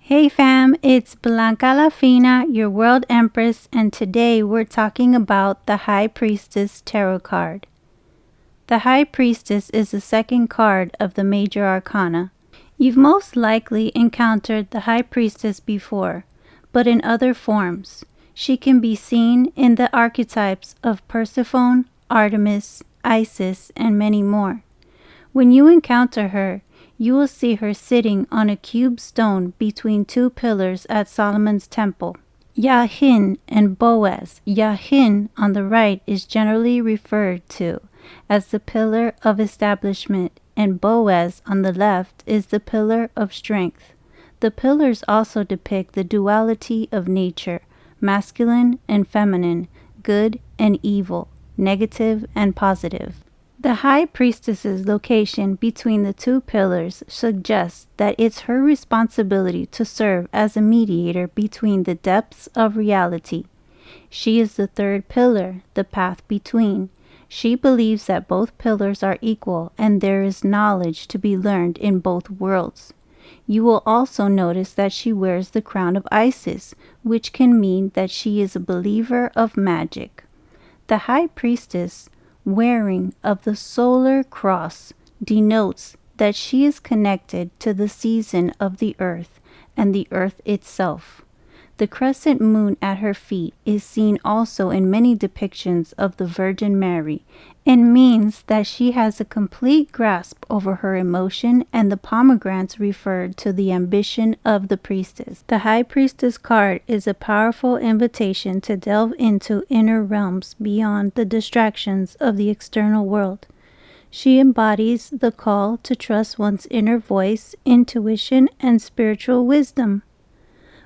Hey fam, it's Blanca La Fina, your World Empress, and today we're talking about the High Priestess Tarot card. The High Priestess is the second card of the Major Arcana. You've most likely encountered the High Priestess before, but in other forms. She can be seen in the archetypes of Persephone, Artemis, Isis, and many more. When you encounter her, you will see her sitting on a cube stone between two pillars at Solomon's temple. Yahin and Boaz. Yahin on the right is generally referred to as the pillar of establishment, and Boaz on the left is the pillar of strength. The pillars also depict the duality of nature, masculine and feminine, good and evil, negative and positive. The High Priestess's location between the two pillars suggests that it's her responsibility to serve as a mediator between the depths of reality. She is the third pillar, the path between. She believes that both pillars are equal and there is knowledge to be learned in both worlds. You will also notice that she wears the crown of Isis, which can mean that she is a believer of magic. The High Priestess wearing of the solar cross denotes that she is connected to the season of the earth and the earth itself. The crescent moon at her feet is seen also in many depictions of the Virgin Mary and means that she has a complete grasp over her emotion, and the pomegranates referred to the ambition of the priestess. The High Priestess card is a powerful invitation to delve into inner realms beyond the distractions of the external world. She embodies the call to trust one's inner voice, intuition, and spiritual wisdom.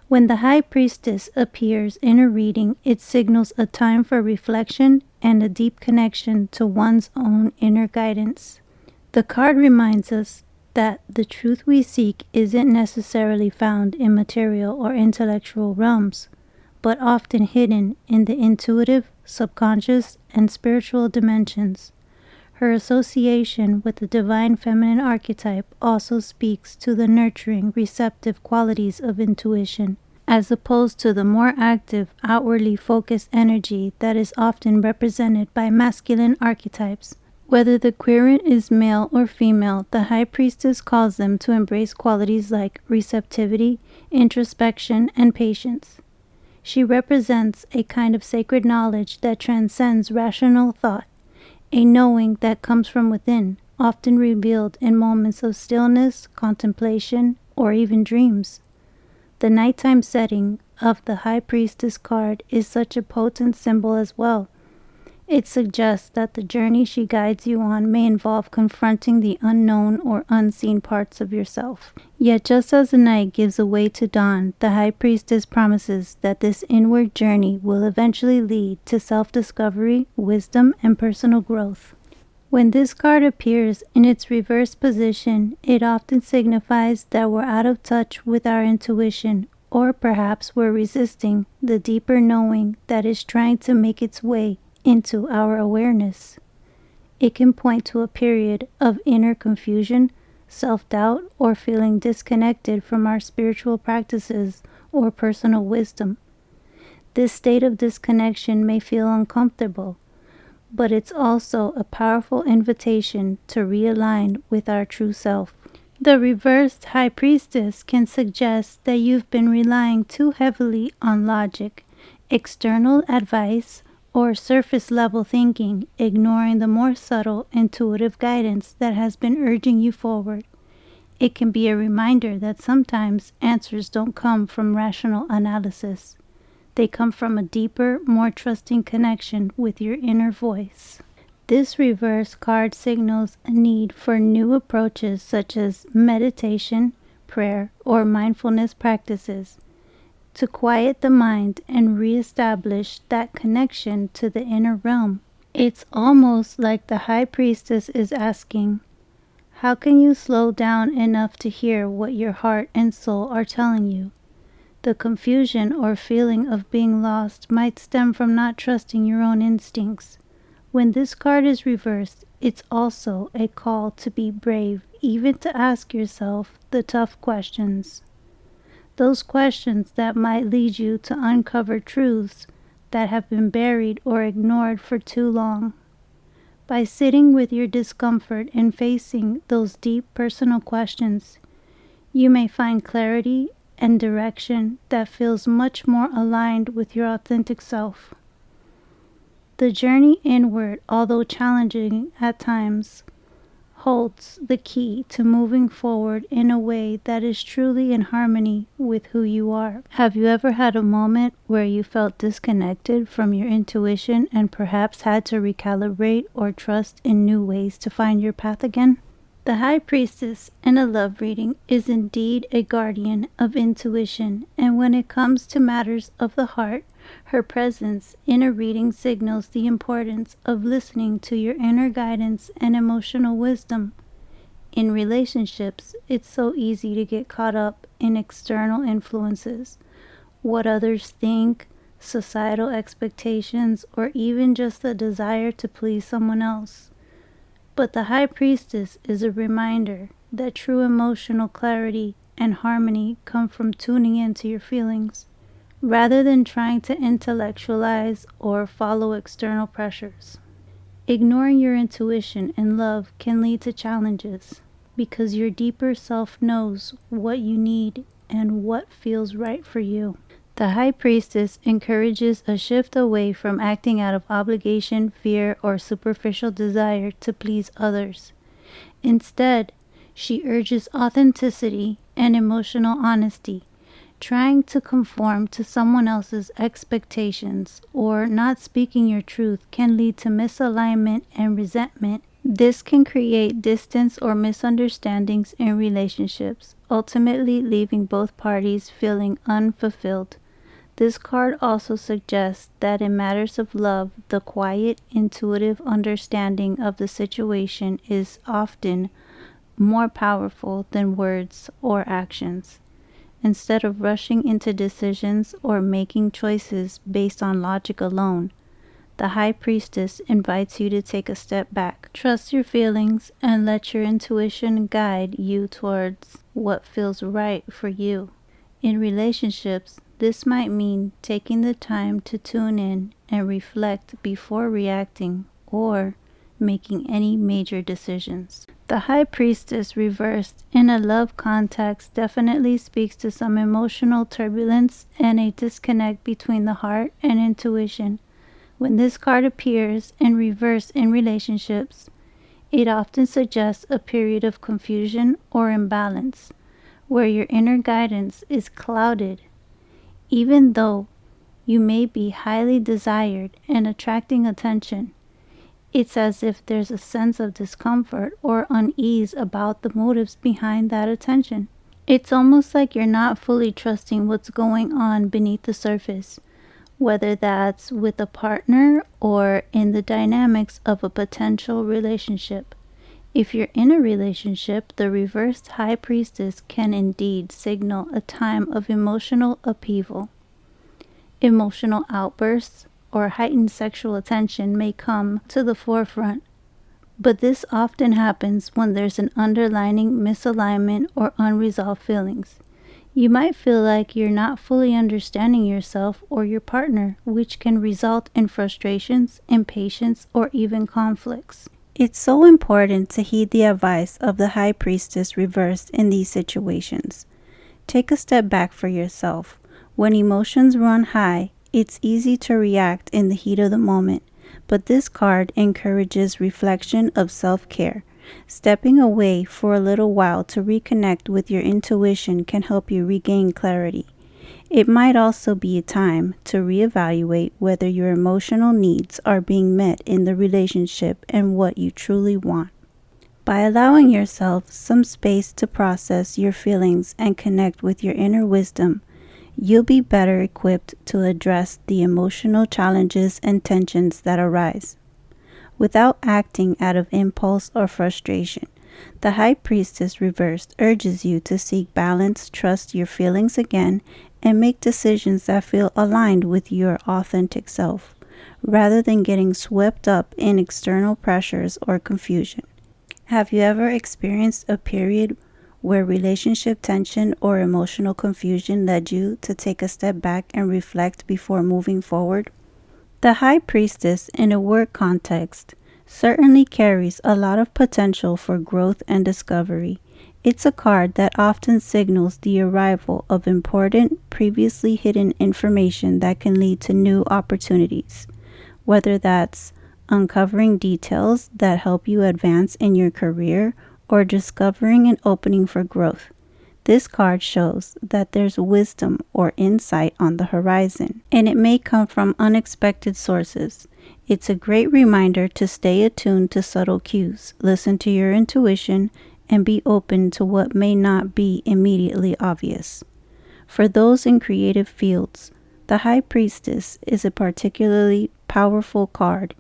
When the High Priestess appears in a reading, it signals a time for reflection and a deep connection to one's own inner guidance. The card reminds us that the truth we seek isn't necessarily found in material or intellectual realms, but often hidden in the intuitive, subconscious, and spiritual dimensions. Her association with the divine feminine archetype also speaks to the nurturing, receptive qualities of intuition, as opposed to the more active, outwardly focused energy that is often represented by masculine archetypes. Whether the querent is male or female, the High Priestess calls them to embrace qualities like receptivity, introspection, and patience. She represents a kind of sacred knowledge that transcends rational thought, a knowing that comes from within, often revealed in moments of stillness, contemplation, or even dreams. The nighttime setting of the High Priestess card is such a potent symbol as well. It suggests that the journey she guides you on may involve confronting the unknown or unseen parts of yourself. Yet just as the night gives way to dawn, the High Priestess promises that this inward journey will eventually lead to self-discovery, wisdom, and personal growth. When this card appears in its reverse position, it often signifies that we're out of touch with our intuition, or perhaps we're resisting the deeper knowing that is trying to make its way into our awareness. It can point to a period of inner confusion, self-doubt, or feeling disconnected from our spiritual practices or personal wisdom. This state of disconnection may feel uncomfortable, but it's also a powerful invitation to realign with our true self. The reversed High Priestess can suggest that you've been relying too heavily on logic, external advice, or surface-level thinking, ignoring the more subtle, intuitive guidance that has been urging you forward. It can be a reminder that sometimes answers don't come from rational analysis. They come from a deeper, more trusting connection with your inner voice. This reverse card signals a need for new approaches such as meditation, prayer, or mindfulness practices, to quiet the mind and reestablish that connection to the inner realm. It's almost like the High Priestess is asking, how can you slow down enough to hear what your heart and soul are telling you? The confusion or feeling of being lost might stem from not trusting your own instincts. When this card is reversed, it's also a call to be brave, even to ask yourself the tough questions. those questions that might lead you to uncover truths that have been buried or ignored for too long. By sitting with your discomfort and facing those deep personal questions, you may find clarity and direction that feels much more aligned with your authentic self. The journey inward, although challenging at times, holds the key to moving forward in a way that is truly in harmony with who you are. Have you ever had a moment where you felt disconnected from your intuition and perhaps had to recalibrate or trust in new ways to find your path again? The High Priestess in a love reading is indeed a guardian of intuition, and when it comes to matters of the heart, her presence in a reading signals the importance of listening to your inner guidance and emotional wisdom. In relationships, it's so easy to get caught up in external influences, what others think, societal expectations, or even just the desire to please someone else. But the High Priestess is a reminder that true emotional clarity and harmony come from tuning into your feelings, rather than trying to intellectualize or follow external pressures. Ignoring your intuition in love can lead to challenges, because your deeper self knows what you need and what feels right for you. The High Priestess encourages a shift away from acting out of obligation, fear, or superficial desire to please others. Instead, she urges authenticity and emotional honesty. Trying to conform to someone else's expectations or not speaking your truth can lead to misalignment and resentment. This can create distance or misunderstandings in relationships, ultimately leaving both parties feeling unfulfilled. This card also suggests that in matters of love, the quiet, intuitive understanding of the situation is often more powerful than words or actions. Instead of rushing into decisions or making choices based on logic alone, the High Priestess invites you to take a step back. Trust your feelings and let your intuition guide you towards what feels right for you. In relationships, this might mean taking the time to tune in and reflect before reacting or making any major decisions. The High Priestess reversed in a love context definitely speaks to some emotional turbulence and a disconnect between the heart and intuition. When this card appears in reverse in relationships, it often suggests a period of confusion or imbalance, where your inner guidance is clouded. Even though you may be highly desired and attracting attention, it's as if there's a sense of discomfort or unease about the motives behind that attention. It's almost like you're not fully trusting what's going on beneath the surface, whether that's with a partner or in the dynamics of a potential relationship. If you're in a relationship, the reversed High Priestess can indeed signal a time of emotional upheaval. Emotional outbursts or heightened sexual attention may come to the forefront, but this often happens when there's an underlying misalignment or unresolved feelings. You might feel like you're not fully understanding yourself or your partner, which can result in frustrations, impatience, or even conflicts. It's so important to heed the advice of the High Priestess reversed in these situations. Take a step back for yourself. When emotions run high, it's easy to react in the heat of the moment, but this card encourages reflection of self-care. Stepping away for a little while to reconnect with your intuition can help you regain clarity. It might also be a time to reevaluate whether your emotional needs are being met in the relationship and what you truly want. By allowing yourself some space to process your feelings and connect with your inner wisdom, you'll be better equipped to address the emotional challenges and tensions that arise. Without acting out of impulse or frustration, the High Priestess reversed urges you to seek balance, trust your feelings again, and make decisions that feel aligned with your authentic self, rather than getting swept up in external pressures or confusion. Have you ever experienced a period where relationship tension or emotional confusion led you to take a step back and reflect before moving forward? The High Priestess in a work context certainly carries a lot of potential for growth and discovery. It's a card that often signals the arrival of important, previously hidden information that can lead to new opportunities, whether that's uncovering details that help you advance in your career or discovering an opening for growth. This card shows that there's wisdom or insight on the horizon, and it may come from unexpected sources. It's a great reminder to stay attuned to subtle cues, listen to your intuition, and be open to what may not be immediately obvious. For those in creative fields, the High Priestess is a particularly powerful card.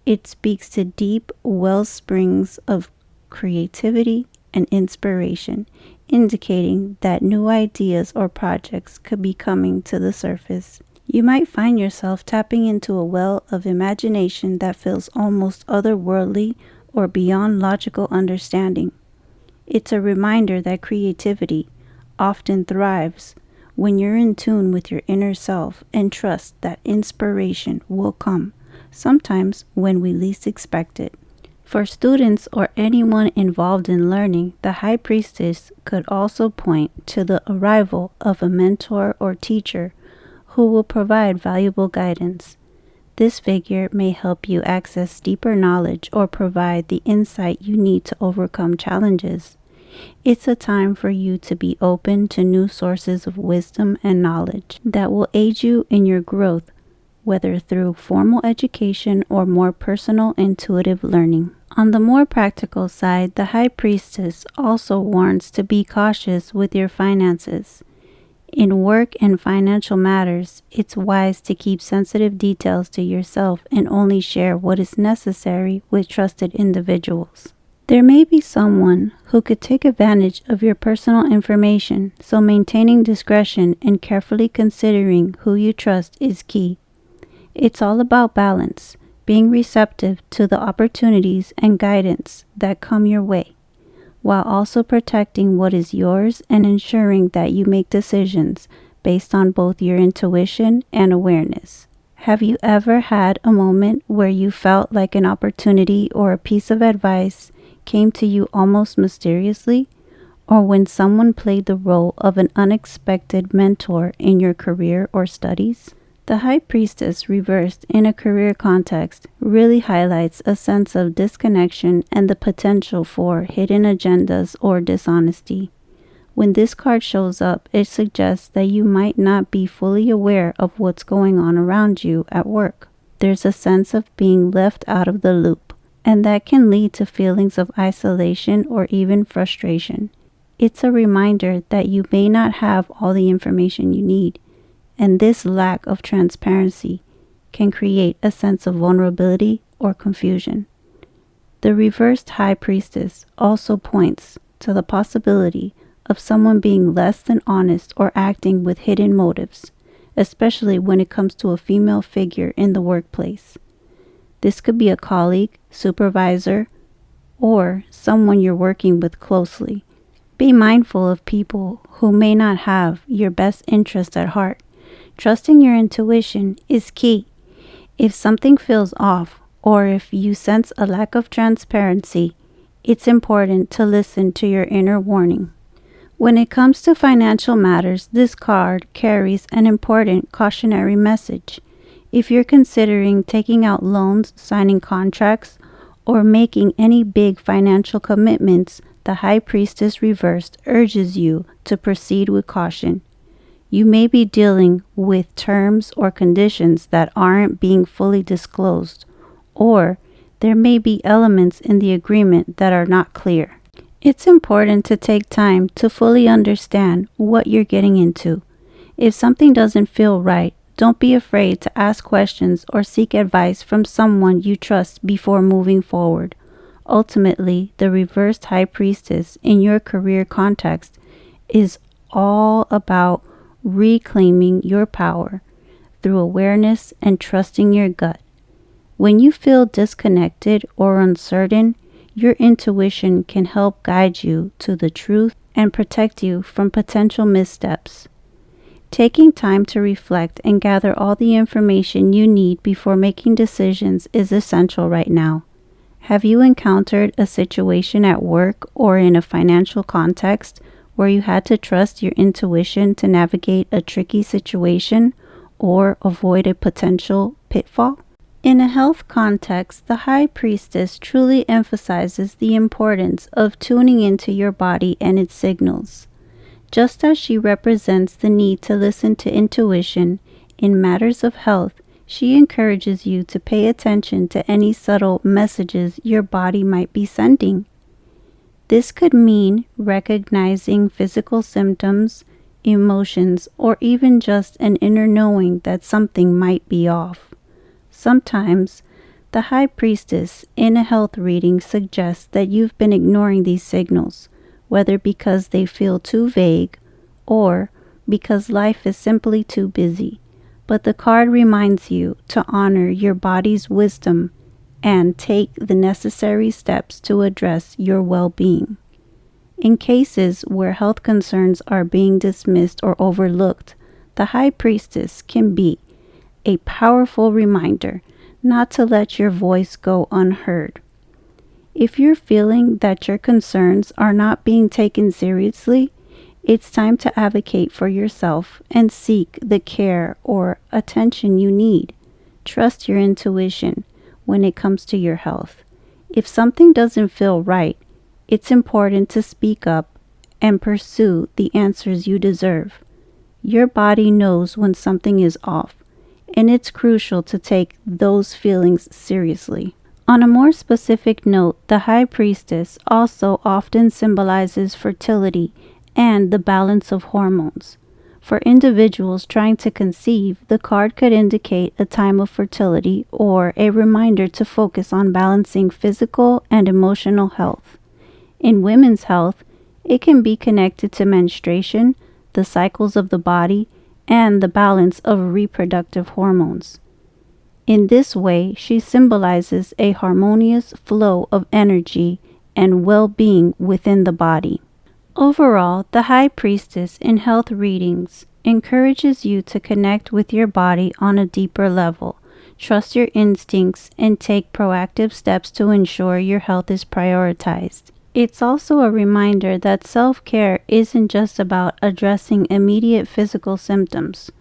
It speaks to deep well springs of creativity and inspiration, indicating that new ideas or projects could be coming to the surface. You might find yourself tapping into a well of imagination that feels almost otherworldly or beyond logical understanding. It's a reminder that creativity often thrives when you're in tune with your inner self and trust that inspiration will come, sometimes when we least expect it. For students or anyone involved in learning, the High Priestess could also point to the arrival of a mentor or teacher who will provide valuable guidance. This figure may help you access deeper knowledge or provide the insight you need to overcome challenges. It's a time for you to be open to new sources of wisdom and knowledge that will aid you in your growth, whether through formal education or more personal intuitive learning. On the more practical side, the High Priestess also warns to be cautious with your finances. In work and financial matters, it's wise to keep sensitive details to yourself and only share what is necessary with trusted individuals. There may be someone who could take advantage of your personal information, so maintaining discretion and carefully considering who you trust is key. It's all about balance, being receptive to the opportunities and guidance that come your way, while also protecting what is yours and ensuring that you make decisions based on both your intuition and awareness. Have you ever had a moment where you felt like an opportunity or a piece of advice came to you almost mysteriously, or when someone played the role of an unexpected mentor in your career or studies? The High Priestess reversed in a career context really highlights a sense of disconnection and the potential for hidden agendas or dishonesty. When this card shows up, it suggests that you might not be fully aware of what's going on around you at work. There's a sense of being left out of the loop, and that can lead to feelings of isolation or even frustration. It's a reminder that you may not have all the information you need, and this lack of transparency can create a sense of vulnerability or confusion. The reversed High Priestess also points to the possibility of someone being less than honest or acting with hidden motives, especially when it comes to a female figure in the workplace. This could be a colleague, supervisor, or someone you're working with closely. Be mindful of people who may not have your best interest at heart. Trusting your intuition is key. If something feels off, or if you sense a lack of transparency, it's important to listen to your inner warning. When it comes to financial matters, this card carries an important cautionary message. If you're considering taking out loans, signing contracts, or making any big financial commitments, the High Priestess reversed urges you to proceed with caution. You may be dealing with terms or conditions that aren't being fully disclosed, or there may be elements in the agreement that are not clear. It's important to take time to fully understand what you're getting into. If something doesn't feel right, don't be afraid to ask questions or seek advice from someone you trust before moving forward. Ultimately, the reversed High Priestess in your career context is all about reclaiming your power through awareness and trusting your gut. When you feel disconnected or uncertain, your intuition can help guide you to the truth and protect you from potential missteps. Taking time to reflect and gather all the information you need before making decisions is essential right now. Have you encountered a situation at work or in a financial context where you had to trust your intuition to navigate a tricky situation or avoid a potential pitfall? In a health context, the High Priestess truly emphasizes the importance of tuning into your body and its signals. Just as she represents the need to listen to intuition in matters of health, she encourages you to pay attention to any subtle messages your body might be sending. This could mean recognizing physical symptoms, emotions, or even just an inner knowing that something might be off. Sometimes, the High Priestess in a health reading suggests that you've been ignoring these signals, whether because they feel too vague or because life is simply too busy. But the card reminds you to honor your body's wisdom and take the necessary steps to address your well-being. In cases where health concerns are being dismissed or overlooked, the High Priestess can be a powerful reminder not to let your voice go unheard. If you're feeling that your concerns are not being taken seriously, it's time to advocate for yourself and seek the care or attention you need. Trust your intuition when it comes to your health. If something doesn't feel right, it's important to speak up and pursue the answers you deserve. Your body knows when something is off, and it's crucial to take those feelings seriously. On a more specific note, the High Priestess also often symbolizes fertility and the balance of hormones. For individuals trying to conceive, the card could indicate a time of fertility or a reminder to focus on balancing physical and emotional health. In women's health, it can be connected to menstruation, the cycles of the body, and the balance of reproductive hormones. In this way, she symbolizes a harmonious flow of energy and well-being within the body. Overall, the High Priestess in health readings encourages you to connect with your body on a deeper level, trust your instincts, and take proactive steps to ensure your health is prioritized. It's also a reminder that self-care isn't just about addressing immediate physical symptoms.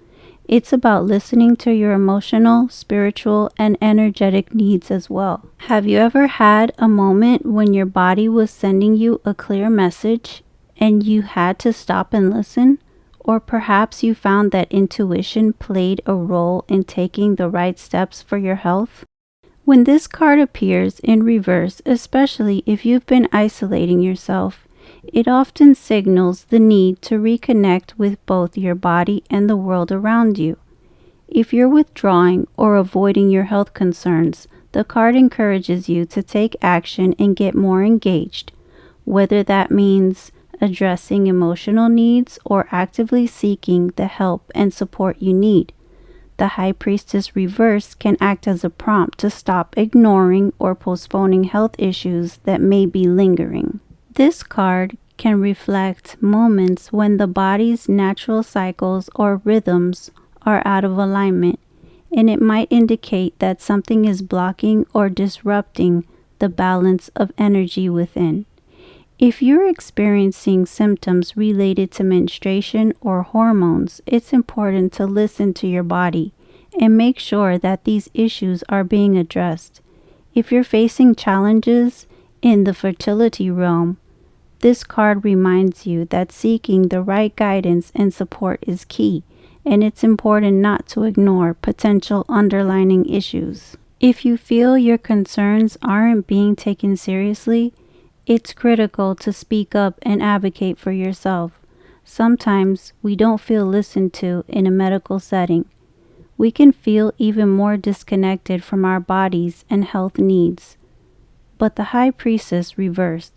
It's about listening to your emotional, spiritual, and energetic needs as well. Have you ever had a moment when your body was sending you a clear message and you had to stop and listen? Or perhaps you found that intuition played a role in taking the right steps for your health? When this card appears in reverse, especially if you've been isolating yourself, it often signals the need to reconnect with both your body and the world around you. If you're withdrawing or avoiding your health concerns, the card encourages you to take action and get more engaged, whether that means addressing emotional needs or actively seeking the help and support you need. The High Priestess reverse can act as a prompt to stop ignoring or postponing health issues that may be lingering. This card can reflect moments when the body's natural cycles or rhythms are out of alignment, and it might indicate that something is blocking or disrupting the balance of energy within. If you're experiencing symptoms related to menstruation or hormones, it's important to listen to your body and make sure that these issues are being addressed. If you're facing challenges in the fertility realm, this card reminds you that seeking the right guidance and support is key, and it's important not to ignore potential underlying issues. If you feel your concerns aren't being taken seriously, it's critical to speak up and advocate for yourself. Sometimes we don't feel listened to in a medical setting. We can feel even more disconnected from our bodies and health needs. But the High Priestess reversed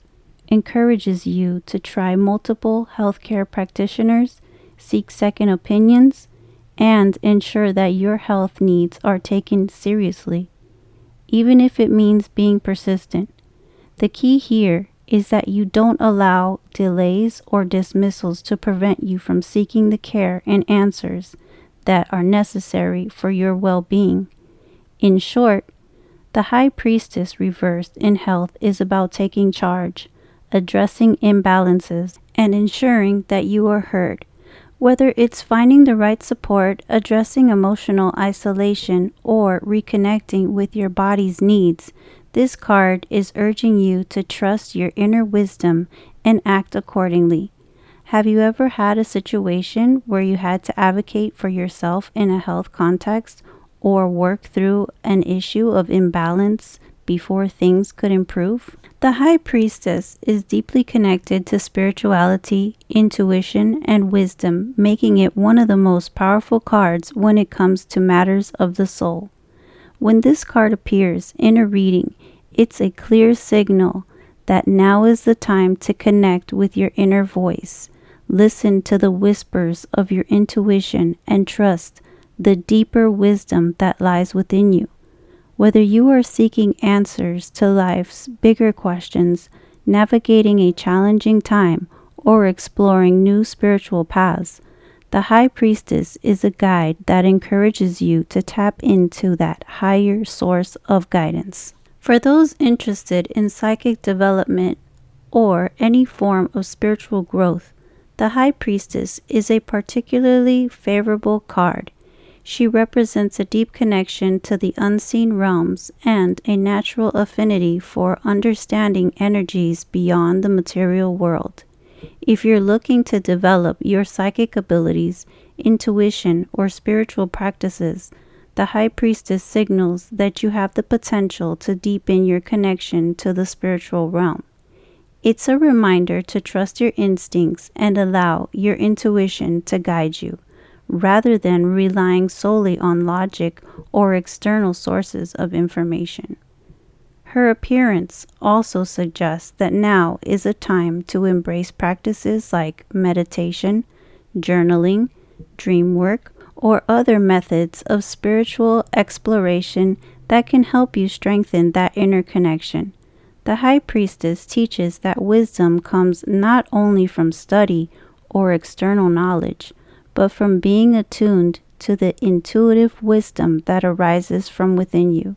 encourages you to try multiple healthcare practitioners, seek second opinions, and ensure that your health needs are taken seriously, even if it means being persistent. The key here is that you don't allow delays or dismissals to prevent you from seeking the care and answers that are necessary for your well-being. In short, the High Priestess reversed in health is about taking charge, addressing imbalances, and ensuring that you are heard. Whether it's finding the right support, addressing emotional isolation, or reconnecting with your body's needs, this card is urging you to trust your inner wisdom and act accordingly. Have you ever had a situation where you had to advocate for yourself in a health context or work through an issue of imbalance before things could improve? The High Priestess is deeply connected to spirituality, intuition, and wisdom, making it one of the most powerful cards when it comes to matters of the soul. When this card appears in a reading, it's a clear signal that now is the time to connect with your inner voice. Listen to the whispers of your intuition and trust the deeper wisdom that lies within you. Whether you are seeking answers to life's bigger questions, navigating a challenging time, or exploring new spiritual paths, the High Priestess is a guide that encourages you to tap into that higher source of guidance. For those interested in psychic development or any form of spiritual growth, the High Priestess is a particularly favorable card. She represents a deep connection to the unseen realms and a natural affinity for understanding energies beyond the material world. If you're looking to develop your psychic abilities, intuition, or spiritual practices, the High Priestess signals that you have the potential to deepen your connection to the spiritual realm. It's a reminder to trust your instincts and allow your intuition to guide you, rather than relying solely on logic or external sources of information. Her appearance also suggests that now is a time to embrace practices like meditation, journaling, dream work, or other methods of spiritual exploration that can help you strengthen that inner connection. The High Priestess teaches that wisdom comes not only from study or external knowledge, but from being attuned to the intuitive wisdom that arises from within you.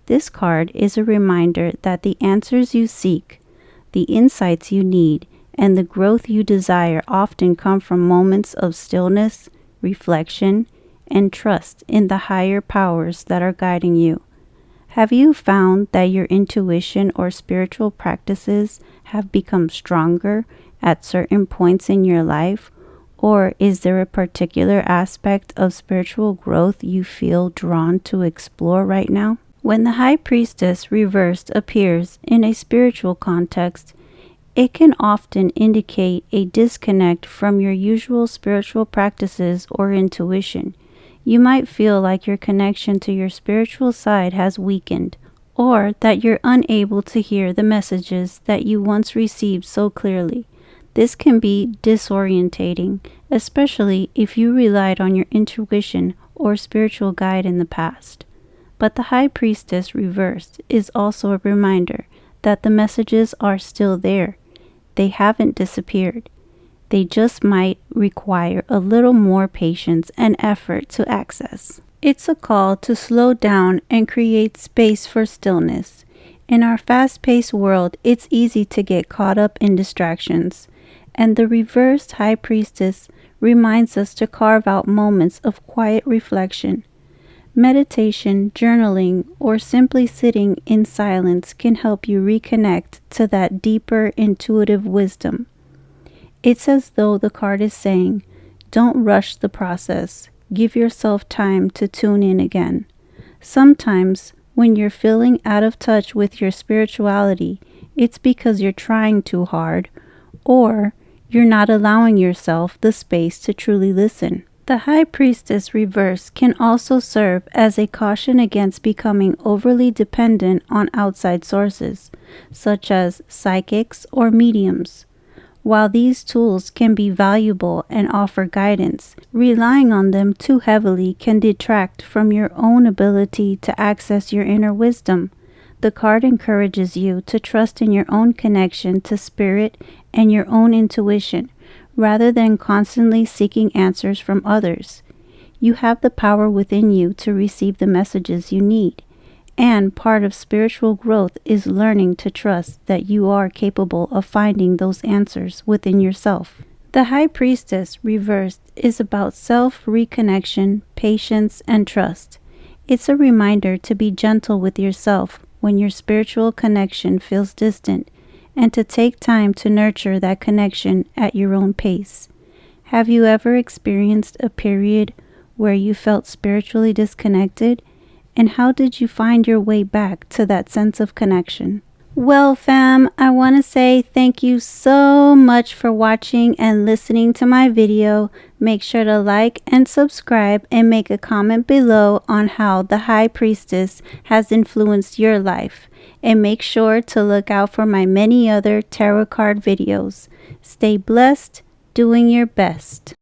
This card is a reminder that the answers you seek, the insights you need, and the growth you desire often come from moments of stillness, reflection, and trust in the higher powers that are guiding you. Have you found that your intuition or spiritual practices have become stronger at certain points in your life? Or is there a particular aspect of spiritual growth you feel drawn to explore right now? When the High Priestess reversed appears in a spiritual context, it can often indicate a disconnect from your usual spiritual practices or intuition. You might feel like your connection to your spiritual side has weakened, or that you're unable to hear the messages that you once received so clearly. This can be disorientating, especially if you relied on your intuition or spiritual guide in the past. But the High Priestess reversed is also a reminder that the messages are still there. They haven't disappeared. They just might require a little more patience and effort to access. It's a call to slow down and create space for stillness. In our fast-paced world, it's easy to get caught up in distractions, and the reversed High Priestess reminds us to carve out moments of quiet reflection. Meditation, journaling, or simply sitting in silence can help you reconnect to that deeper intuitive wisdom. It's as though the card is saying, don't rush the process. Give yourself time to tune in again. Sometimes, when you're feeling out of touch with your spirituality, it's because you're trying too hard, or you're not allowing yourself the space to truly listen. The High Priestess reverse can also serve as a caution against becoming overly dependent on outside sources, such as psychics or mediums. While these tools can be valuable and offer guidance, relying on them too heavily can detract from your own ability to access your inner wisdom. The card encourages you to trust in your own connection to spirit and your own intuition, rather than constantly seeking answers from others. You have the power within you to receive the messages you need, and part of spiritual growth is learning to trust that you are capable of finding those answers within yourself. The High Priestess reversed is about self-reconnection, patience, and trust. It's a reminder to be gentle with yourself when your spiritual connection feels distant, and to take time to nurture that connection at your own pace. Have you ever experienced a period where you felt spiritually disconnected? And how did you find your way back to that sense of connection? Well, fam, I want to say thank you so much for watching and listening to my video. Make sure to like and subscribe and make a comment below on how the High Priestess has influenced your life. And make sure to look out for my many other tarot card videos. Stay blessed, doing your best.